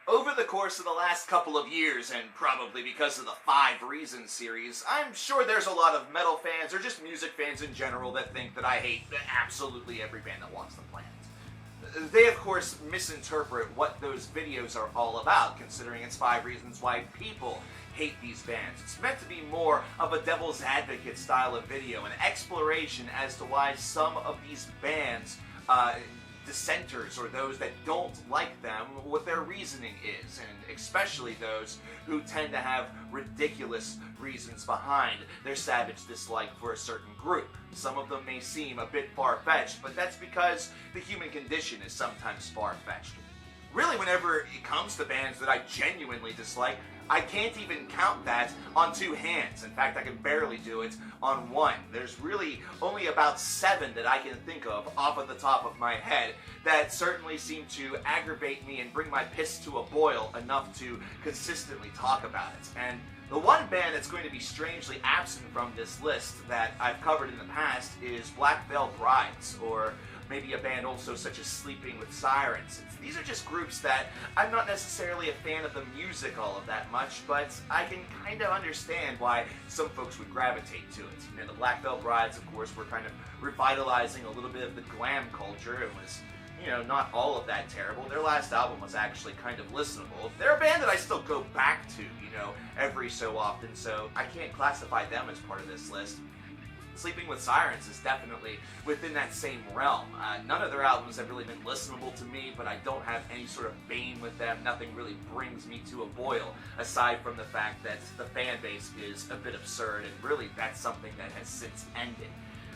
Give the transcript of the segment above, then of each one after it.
Over the course of the last couple of years, and probably because of the 5 Reasons series, I'm sure there's a lot of metal fans, or just music fans in general, that think that I hate absolutely every band that walks the planet. They, of course, misinterpret what those videos are all about, considering it's 5 reasons why people hate these bands. It's meant to be more of a devil's advocate style of video, an exploration as to why some of these bands, dissenters or those that don't like them, what their reasoning is, and especially those who tend to have ridiculous reasons behind their savage dislike for a certain group. Some of them may seem a bit far-fetched, but that's because the human condition is sometimes far-fetched. Really, whenever it comes to bands that I genuinely dislike, I can't even count that on 2 hands. In fact, I can barely do it on 1. There's really only about 7 that I can think of off of the top of my head that certainly seem to aggravate me and bring my piss to a boil enough to consistently talk about it. And the one band that's going to be strangely absent from this list that I've covered in the past is Black Veil Brides, or maybe a band also such as Sleeping with Sirens. These are just groups that I'm not necessarily a fan of the music all of that much, but I can kind of understand why some folks would gravitate to it. You know, the Black Veil Brides, of course, were kind of revitalizing a little bit of the glam culture. It was, you know, not all of that terrible. Their last album was actually kind of listenable. They're a band that I still go back to, you know, every so often, so I can't classify them as part of this list. Sleeping with Sirens is definitely within that same realm. None of their albums have really been listenable to me, but I don't have any sort of bane with them. Nothing really brings me to a boil, aside from the fact that the fan base is a bit absurd, and really that's something that has since ended.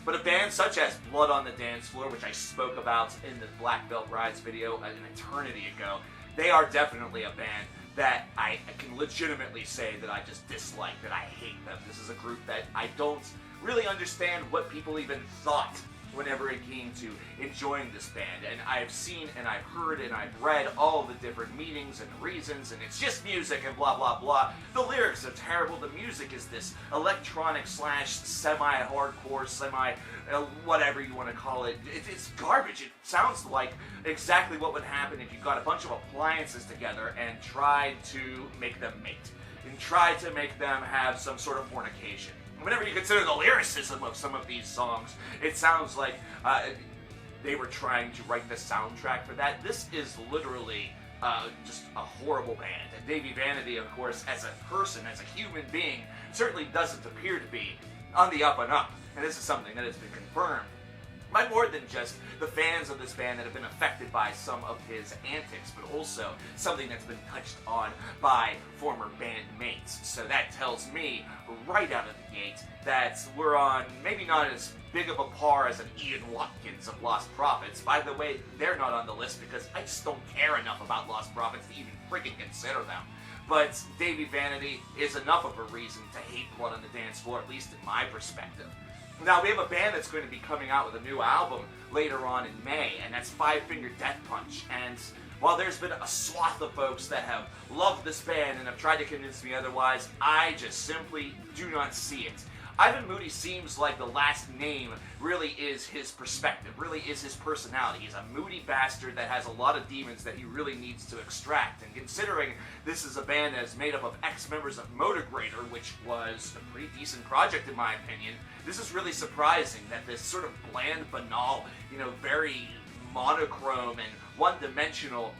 But a band such as Blood on the Dance Floor, which I spoke about in the Black Veil Brides video an eternity ago, they are definitely a band that I can legitimately say that I just dislike, that I hate them. This is a group that I don't really understand what people even thought whenever it came to enjoying this band. And I've seen and I've heard and I've read all the different meanings and reasons, and it's just music and blah blah blah. The lyrics are terrible. The music is this electronic / semi-hardcore, whatever you want to call it. It's garbage. It sounds like exactly what would happen if you got a bunch of appliances together and tried to make them mate, and tried to make them have some sort of fornication. Whenever you consider the lyricism of some of these songs, it sounds like they were trying to write the soundtrack for that. This is literally just a horrible band. And Davey Vanity, of course, as a person, as a human being, certainly doesn't appear to be on the up and up. And this is something that has been confirmed by more than just the fans of this band that have been affected by some of his antics, but also something that's been touched on by former bandmates. So that tells me right out of the gate that we're on maybe not as big of a par as an Ian Watkins of Lost Prophets. By the way, they're not on the list because I just don't care enough about Lost Prophets to even freaking consider them. But Davey Vanity is enough of a reason to hate Blood on the Dance Floor, at least in my perspective. Now, we have a band that's going to be coming out with a new album later on in May, and that's Five Finger Death Punch. And while there's been a swath of folks that have loved this band and have tried to convince me otherwise, I just simply do not see it. Ivan Moody seems like the last name really is his perspective, really is his personality. He's a moody bastard that has a lot of demons that he really needs to extract. And considering this is a band that is made up of ex-members of Motograter, which was a pretty decent project in my opinion, this is really surprising that this sort of bland, banal, very monochrome and one-dimensional,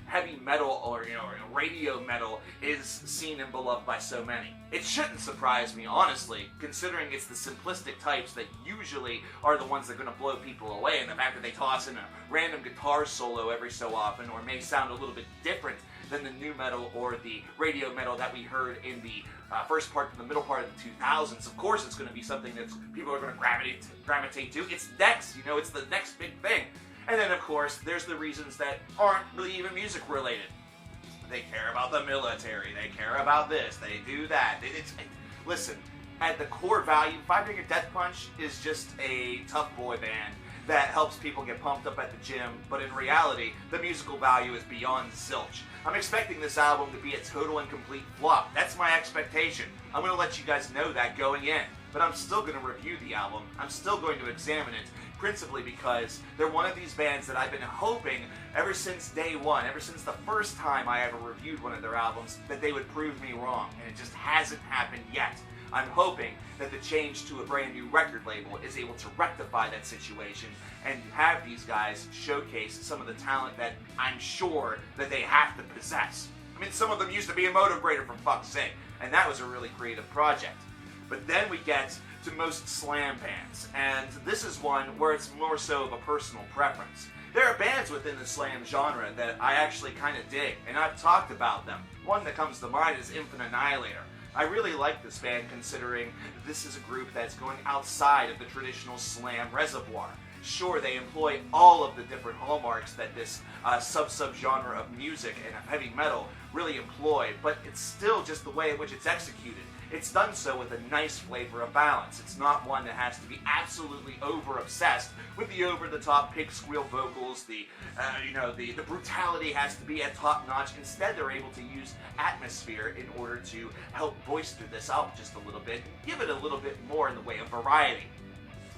heavy metal or, radio metal is seen and beloved by so many. It shouldn't surprise me, honestly, considering it's the simplistic types that usually are the ones that are going to blow people away, and the fact that they toss in a random guitar solo every so often, or may sound a little bit different than the new metal or the radio metal that we heard in the first part to the middle part of the 2000s. Of course it's going to be something that people are going to gravitate to. It's next, it's the next big thing. And then, of course, there's the reasons that aren't really even music-related. They care about the military, they care about this, they do that. Listen, at the core value, Five Finger Death Punch is just a tough boy band that helps people get pumped up at the gym, but in reality, the musical value is beyond zilch. I'm expecting this album to be a total and complete flop. That's my expectation. I'm going to let you guys know that going in. But I'm still going to review the album. I'm still going to examine it, principally because they're one of these bands that I've been hoping ever since day one, ever since the first time I ever reviewed one of their albums, that they would prove me wrong, and it just hasn't happened yet. I'm hoping that the change to a brand new record label is able to rectify that situation and have these guys showcase some of the talent that I'm sure that they have to possess. I mean, some of them used to be a Motive Grader, for fuck's sake, and that was a really creative project. But then we get to most slam bands, and this is one where it's more so of a personal preference. There are bands within the slam genre that I actually kind of dig, and I've talked about them. One that comes to mind is Infinite Annihilator. I really like this band considering this is a group that's going outside of the traditional slam reservoir. Sure, they employ all of the different hallmarks that this sub-genre of music and of heavy metal really employ, but it's still just the way in which it's executed. It's done so with a nice flavor of balance. It's not one that has to be absolutely over-obsessed with the over-the-top pig squeal vocals, the brutality has to be at top-notch. Instead, they're able to use atmosphere in order to help bolster this out just a little bit, and give it a little bit more in the way of variety.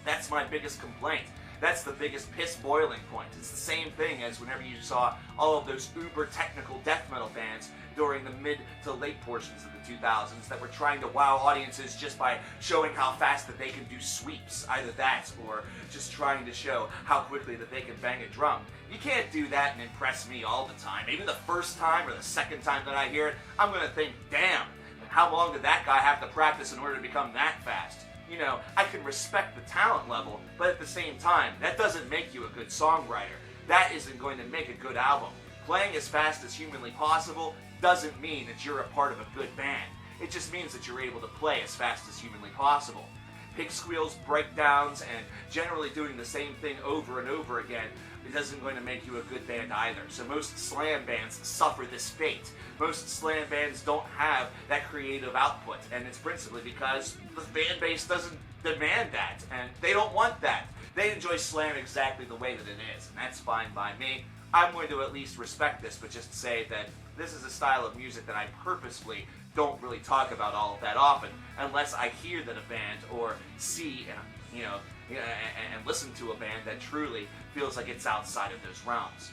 That's my biggest complaint. That's the biggest piss boiling point. It's the same thing as whenever you saw all of those uber technical death metal bands during the mid to late portions of the 2000s that were trying to wow audiences just by showing how fast that they can do sweeps. Either that or just trying to show how quickly that they can bang a drum. You can't do that and impress me all the time. Maybe the first time or the second time that I hear it, I'm going to think, damn, how long did that guy have to practice in order to become that fast? You know, I can respect the talent level, but at the same time, that doesn't make you a good songwriter. That isn't going to make a good album. Playing as fast as humanly possible doesn't mean that you're a part of a good band. It just means that you're able to play as fast as humanly possible. Pig squeals, breakdowns, and generally doing the same thing over and over again, it isn't going to make you a good band either. So most slam bands suffer this fate. Most slam bands don't have that creative output, and it's principally because the fan base doesn't demand that, and they don't want that. They enjoy slam exactly the way that it is, and that's fine by me. I'm going to at least respect this, but just say that this is a style of music that I purposefully don't really talk about all that often, unless I hear that a band or see, and listen to a band that truly feels like it's outside of those realms.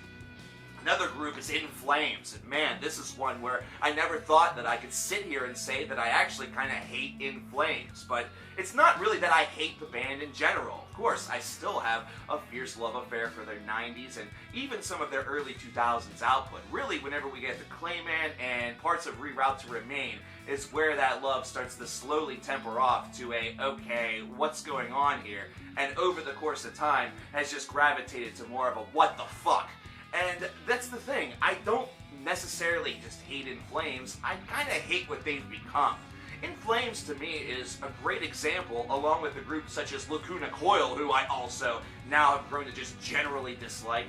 Another group is In Flames, and man, this is one where I never thought that I could sit here and say that I actually kind of hate In Flames, but it's not really that I hate the band in general. Of course, I still have a fierce love affair for their 90s and even some of their early 2000s output. Really, whenever we get to Clayman and parts of Reroute to Remain is where that love starts to slowly temper off to a, okay, what's going on here? And over the course of time has just gravitated to more of a what the fuck. And that's the thing, I don't necessarily just hate In Flames, I kind of hate what they've become. In Flames to me is a great example, along with a group such as Lacuna Coil, who I also now have grown to just generally dislike.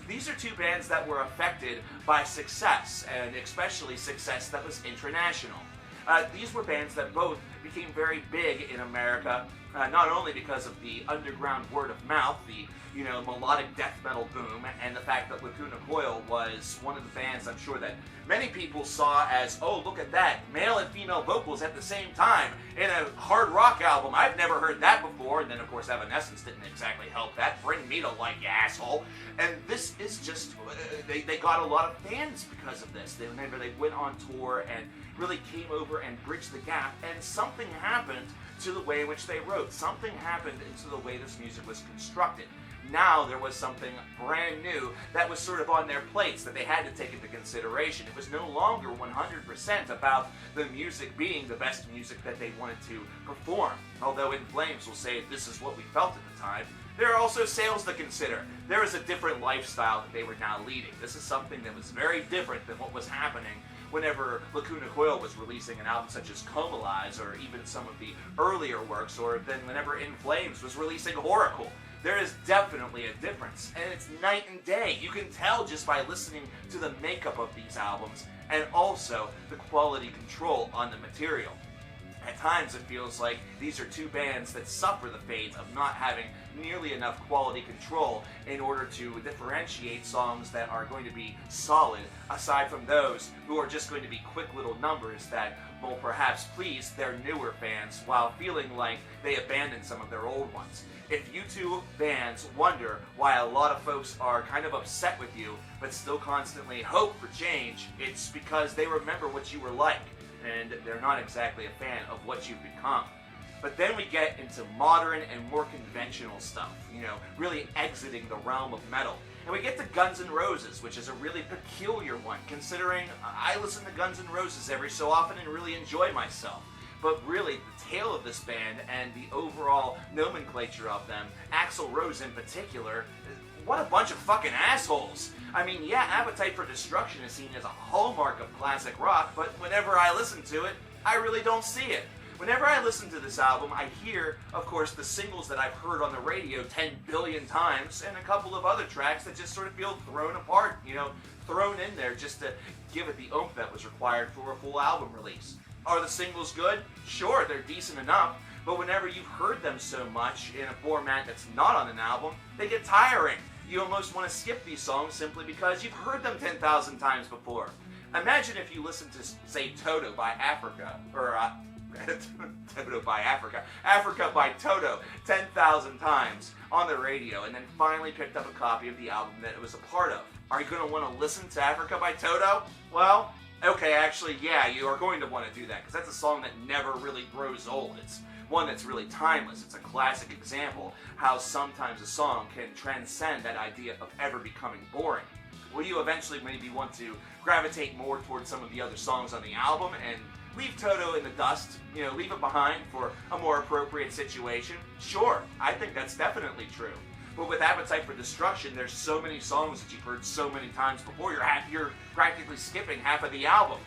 These are two bands that were affected by success, and especially success that was international. These were bands that both became very big in America, not only because of the underground word of mouth, the melodic death metal boom, and the fact that Lacuna Coil was one of the bands I'm sure that many people saw as, oh, look at that, male and female vocals at the same time in a hard rock album. I've never heard that before. And then, of course, Evanescence didn't exactly help that. Bring me to light, you asshole. And this is just, they got a lot of fans because of this. Whenever they went on tour and really came over and bridged the gap, and something happened to the way in which they wrote. Something happened to the way this music was constructed. Now there was something brand new that was sort of on their plates that they had to take into consideration. It was no longer 100% about the music being the best music that they wanted to perform. Although In Flames will say this is what we felt at the time, there are also sales to consider. There is a different lifestyle that they were now leading. This is something that was very different than what was happening whenever Lacuna Coil was releasing an album such as Comalize, or even some of the earlier works, or then whenever In Flames was releasing Horacle. There is definitely a difference, and it's night and day. You can tell just by listening to the makeup of these albums, and also the quality control on the material. At times it feels like these are two bands that suffer the fate of not having nearly enough quality control in order to differentiate songs that are going to be solid, aside from those who are just going to be quick little numbers that will perhaps please their newer fans while feeling like they abandoned some of their old ones. If you two bands wonder why a lot of folks are kind of upset with you but still constantly hope for change, it's because they remember what you were like, and they're not exactly a fan of what you've become. But then we get into modern and more conventional stuff, really exiting the realm of metal. And we get to Guns N' Roses, which is a really peculiar one, considering I listen to Guns N' Roses every so often and really enjoy myself. But really, the tale of this band and the overall nomenclature of them, Axl Rose in particular, what a bunch of fucking assholes. I mean, yeah, Appetite for Destruction is seen as a hallmark of classic rock, but whenever I listen to it, I really don't see it. Whenever I listen to this album, I hear, of course, the singles that I've heard on the radio 10 billion times, and a couple of other tracks that just sort of feel thrown apart, thrown in there just to give it the oomph that was required for a full album release. Are the singles good? Sure, they're decent enough, but whenever you've heard them so much in a format that's not on an album, they get tiring. You almost want to skip these songs simply because you've heard them 10,000 times before. Imagine if you listened to, say, Toto by Africa, or Toto by Africa, Africa by Toto 10,000 times on the radio, and then finally picked up a copy of the album that it was a part of. Are you going to want to listen to Africa by Toto? Well, okay, actually, yeah, you are going to want to do that, because that's a song that never really grows old. It's one that's really timeless. It's a classic example how sometimes a song can transcend that idea of ever becoming boring. Will you eventually maybe want to gravitate more towards some of the other songs on the album and leave Toto in the dust, leave it behind for a more appropriate situation? Sure, I think that's definitely true. But with Appetite for Destruction, there's so many songs that you've heard so many times before, you're practically skipping half of the album.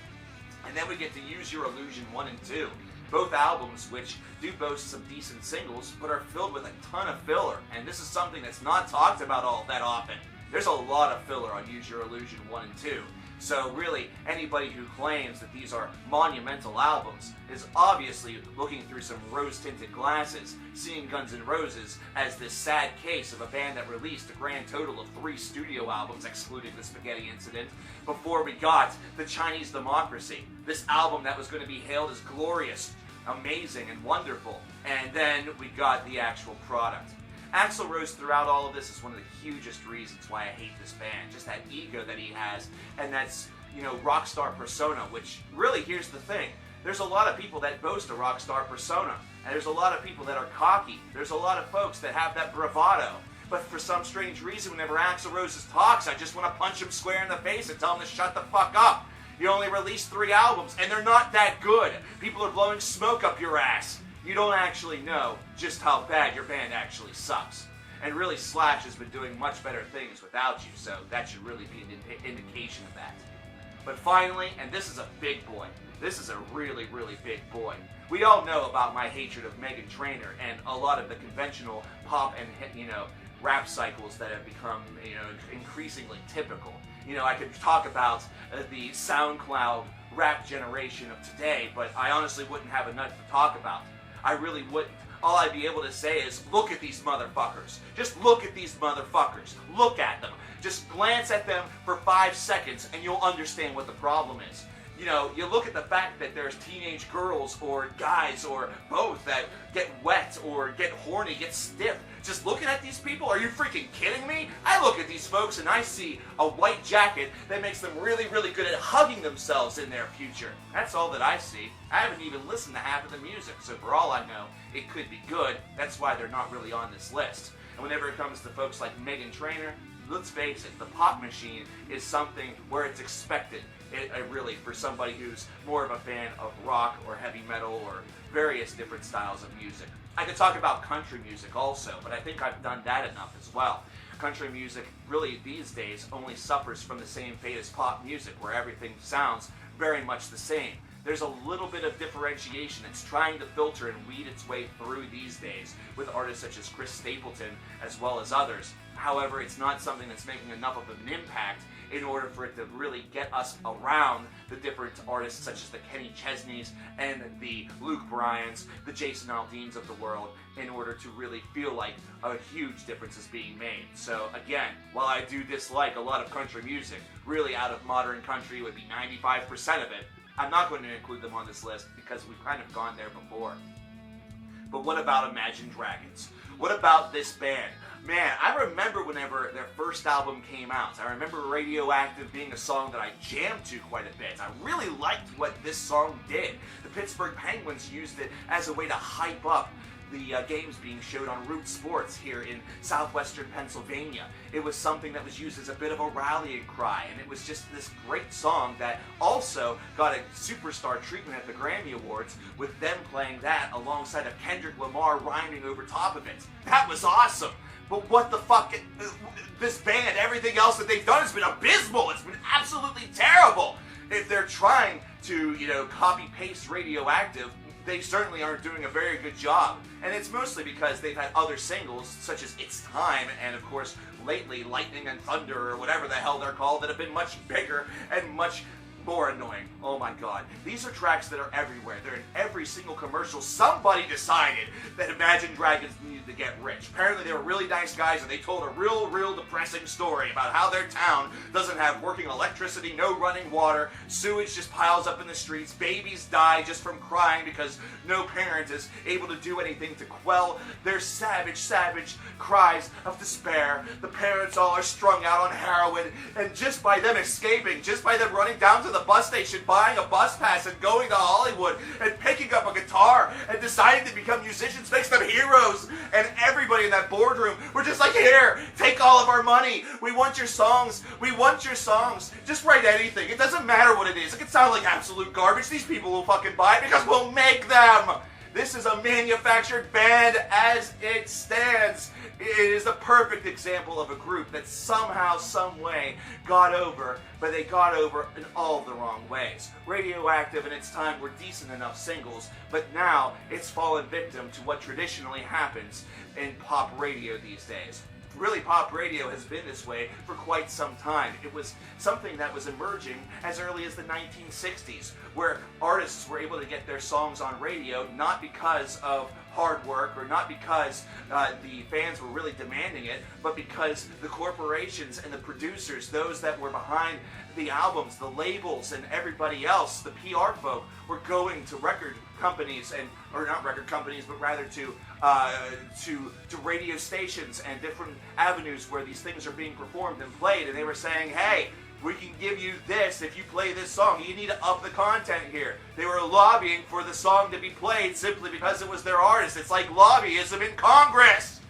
And then we get to Use Your Illusion 1 and 2. Both albums which do boast some decent singles, but are filled with a ton of filler. And this is something that's not talked about all that often. There's a lot of filler on Use Your Illusion 1 and 2. So really, anybody who claims that these are monumental albums is obviously looking through some rose-tinted glasses, seeing Guns N' Roses as this sad case of a band that released a grand total of 3 studio albums, excluding the Spaghetti Incident, before we got the Chinese Democracy, this album that was going to be hailed as glorious, amazing, and wonderful, and then we got the actual product. Axl Rose throughout all of this is one of the hugest reasons why I hate this band. Just that ego that he has, and that's, rock star persona, which really, here's the thing. There's a lot of people that boast a rock star persona, and there's a lot of people that are cocky. There's a lot of folks that have that bravado. But for some strange reason, whenever Axl Rose talks, I just want to punch him square in the face and tell him to shut the fuck up. You only released 3 albums, and they're not that good. People are blowing smoke up your ass. You don't actually know just how bad your band actually sucks. And really, Slash has been doing much better things without you, so that should really be an indication of that. But finally, and this is a big boy, this is a really, really big boy. We all know about my hatred of Meghan Trainor and a lot of the conventional pop and, rap cycles that have become, increasingly typical. I could talk about the SoundCloud rap generation of today, but I honestly wouldn't have enough to talk about. I really wouldn't. All I'd be able to say is, look at these motherfuckers. Just look at these motherfuckers. Look at them. Just glance at them for 5 seconds and you'll understand what the problem is. You look at the fact that there's teenage girls or guys or both that get wet or get horny, get stiff. Just looking at these people, are you freaking kidding me? I look at these folks and I see a white jacket that makes them really, really good at hugging themselves in their future. That's all that I see. I haven't even listened to half of the music, so for all I know, it could be good. That's why they're not really on this list. And whenever it comes to folks like Meghan Trainor, let's face it, the pop machine is something where it's expected. Really, for somebody who's more of a fan of rock or heavy metal or various different styles of music. I could talk about country music also, but I think I've done that enough as well. Country music really these days only suffers from the same fate as pop music, where everything sounds very much the same. There's a little bit of differentiation that's trying to filter and weed its way through these days with artists such as Chris Stapleton as well as others. However, it's not something that's making enough of an impact in order for it to really get us around the different artists such as the Kenny Chesneys and the Luke Bryans, the Jason Aldeans of the world, in order to really feel like a huge difference is being made. So again, while I do dislike a lot of country music, really out of modern country would be 95% of it, I'm not going to include them on this list because we've kind of gone there before. But what about Imagine Dragons? What about this band? Man, I remember whenever their first album came out. I remember Radioactive being a song that I jammed to quite a bit. I really liked what this song did. The Pittsburgh Penguins used it as a way to hype up the games being showed on Root Sports here in southwestern Pennsylvania. It was something that was used as a bit of a rallying cry, and it was just this great song that also got a superstar treatment at the Grammy Awards, with them playing that alongside of Kendrick Lamar rhyming over top of it. That was awesome! But what the fuck, this band, everything else that they've done has been abysmal! It's been absolutely terrible! If they're trying to, copy-paste Radioactive, they certainly aren't doing a very good job. And it's mostly because they've had other singles, such as It's Time, and of course, lately, Lightning and Thunder, or whatever the hell they're called, that have been much bigger and much more annoying. Oh my god. These are tracks that are everywhere. They're in every single commercial. Somebody decided that Imagine Dragons needed to get rich. Apparently they were really nice guys and they told a real depressing story about how their town doesn't have working electricity, no running water, sewage just piles up in the streets, babies die just from crying because no parent is able to do anything to quell their savage cries of despair. The parents all are strung out on heroin, and just by them escaping, just by them running down to the bus station, buying a bus pass and going to Hollywood and picking up a guitar and deciding to become musicians makes them heroes. And everybody in that boardroom were just like, here, take all of our money. We want your songs. We want your songs. Just write anything. It doesn't matter what it is. It can sound like absolute garbage. These people will fucking buy it because we'll make them. This is a manufactured band as it stands. It is the perfect example of a group that somehow, some way got over, but they got over in all the wrong ways. Radioactive in its time were decent enough singles, but now it's fallen victim to what traditionally happens in pop radio these days. Really, pop radio has been this way for quite some time. It was something that was emerging as early as the 1960s, where artists were able to get their songs on radio not because of hard work or not because the fans were really demanding it, but because the corporations and the producers, those that were behind the albums, the labels, and everybody else, the PR folk, were going to record companies or not record companies, but rather to radio stations and different avenues where these things are being performed and played, and they were saying, hey, we can give you this if you play this song. You need to up the content here. They were lobbying for the song to be played simply because it was their artist. It's like lobbyism in Congress.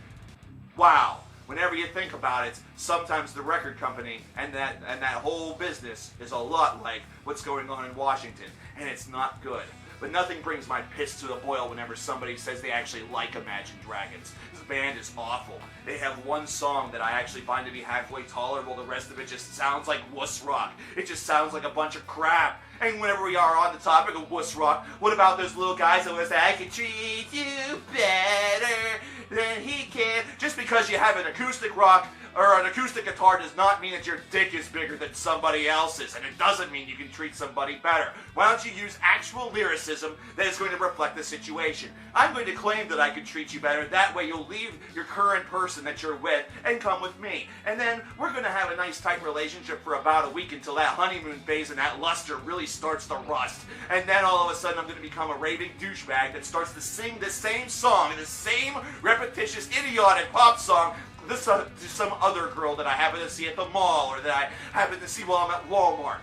Wow. Whenever you think about it, sometimes the record company and that whole business is a lot like what's going on in Washington, and it's not good. But nothing brings my piss to the boil whenever somebody says they actually like Imagine Dragons. This band is awful. They have one song that I actually find to be halfway tolerable. The rest of it just sounds like wuss rock. It just sounds like a bunch of crap. And whenever we are on the topic of wuss rock, what about those little guys that will say, I can treat you better than he can? Just because you have an acoustic rock or an acoustic guitar does not mean that your dick is bigger than somebody else's, and it doesn't mean you can treat somebody better. Why don't you use actual lyricism that is going to reflect the situation? I'm going to claim that I can treat you better. That way you'll leave your current person that you're with and come with me. And then we're going to have a nice tight relationship for about a week until that honeymoon phase and that luster really starts to rust. And then all of a sudden I'm going to become a raving douchebag that starts to sing the same song, the same repetitious, idiotic pop song, this to some other girl that I happen to see at the mall or that I happen to see while I'm at Walmart.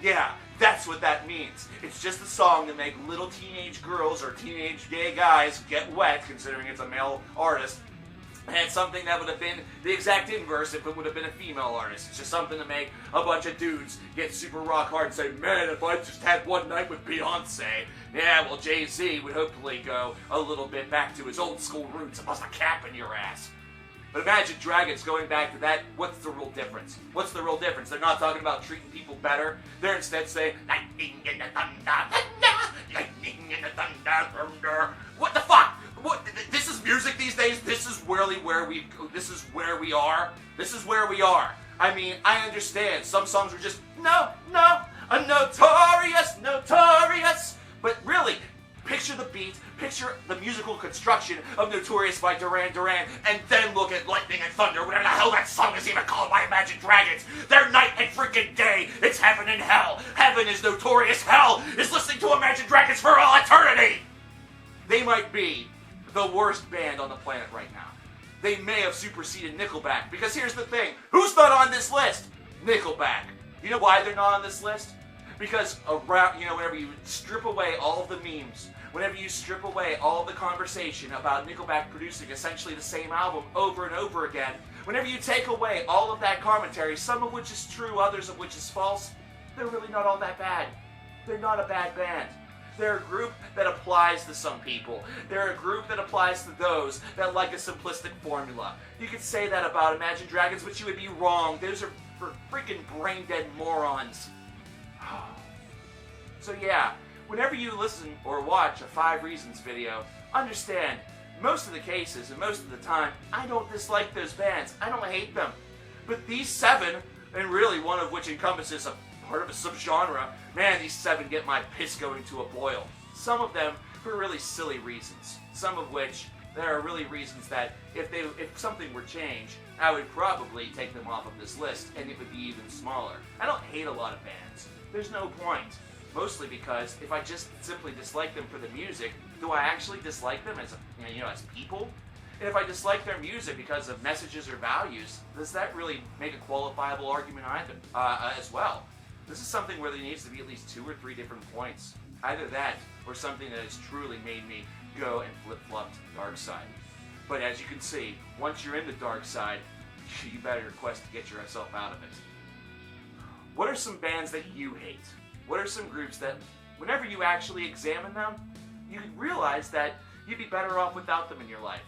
Yeah, that's what that means. It's just a song to make little teenage girls or teenage gay guys get wet, considering it's a male artist. And it's something that would have been the exact inverse if it would have been a female artist. It's just something to make a bunch of dudes get super rock hard and say, man, if I just had one night with Beyonce, yeah, well, Jay-Z would hopefully go a little bit back to his old school roots and bust a cap in your ass. But Imagine Dragons, going back to that, what's the real difference? What's the real difference? They're not talking about treating people better. They're instead saying, lightning in the thunder, lightning in the thunder. What the fuck? What? This is music these days? This is where we are? This is where we are? I mean, I understand. Some songs were just, no, a notorious. But really, picture the beat, picture the musical construction of Notorious by Duran Duran, and then look at Lightning and Thunder, whatever the hell that song is even called by Imagine Dragons. They're night and freaking day. It's heaven and hell. Heaven is notorious. Hell is listening to Imagine Dragons for all eternity. They might be the worst band on the planet right now. They may have superseded Nickelback, because here's the thing. Who's not on this list? Nickelback. You know why they're not on this list? Because around, whenever you strip away all of the memes, whenever you strip away all of the conversation about Nickelback producing essentially the same album over and over again, whenever you take away all of that commentary, some of which is true, others of which is false, they're really not all that bad. They're not a bad band. They're a group that applies to some people. They're a group that applies to those that like a simplistic formula. You could say that about Imagine Dragons, but you would be wrong. Those are for freaking brain-dead morons. So yeah, whenever you listen or watch a 5 Reasons video, understand, most of the cases and most of the time, I don't dislike those bands. I don't hate them. But these 7, and really one of which encompasses a part of a subgenre, man, these 7 get my piss going to a boil. Some of them for really silly reasons. Some of which, there are really reasons that if something were changed, I would probably take them off of this list, and it would be even smaller. I don't hate a lot of bands. There's no point. Mostly because if I just simply dislike them for the music, do I actually dislike them as as people? And if I dislike their music because of messages or values, does that really make a qualifiable argument either as well? This is something where there needs to be at least 2 or 3 different points. Either that, or something that has truly made me go and flip-flop to the dark side. But as you can see, once you're in the dark side, you better request to get yourself out of it. What are some bands that you hate? What are some groups that, whenever you actually examine them, you realize that you'd be better off without them in your life?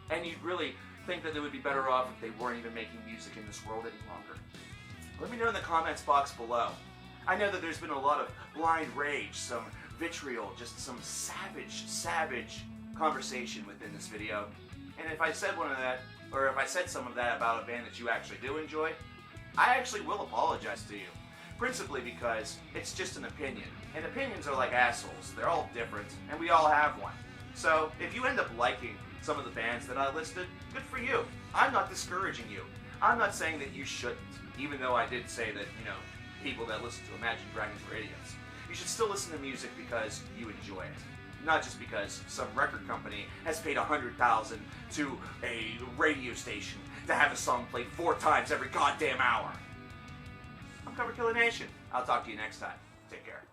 And you'd really think that they would be better off if they weren't even making music in this world any longer. Let me know in the comments box below. I know that there's been a lot of blind rage, some vitriol, just some savage conversation within this video. And if I said one of that, or if I said some of that about a band that you actually do enjoy, I actually will apologize to you. Principally because it's just an opinion. And opinions are like assholes. They're all different, and we all have one. So if you end up liking some of the bands that I listed, good for you. I'm not discouraging you. I'm not saying that you shouldn't, even though I did say that, people that listen to Imagine Dragons were idiots. You should still listen to music because you enjoy it. Not just because some record company has paid $100,000 to a radio station to have a song played 4 times every goddamn hour. I'm CoverKillerNation. I'll talk to you next time. Take care.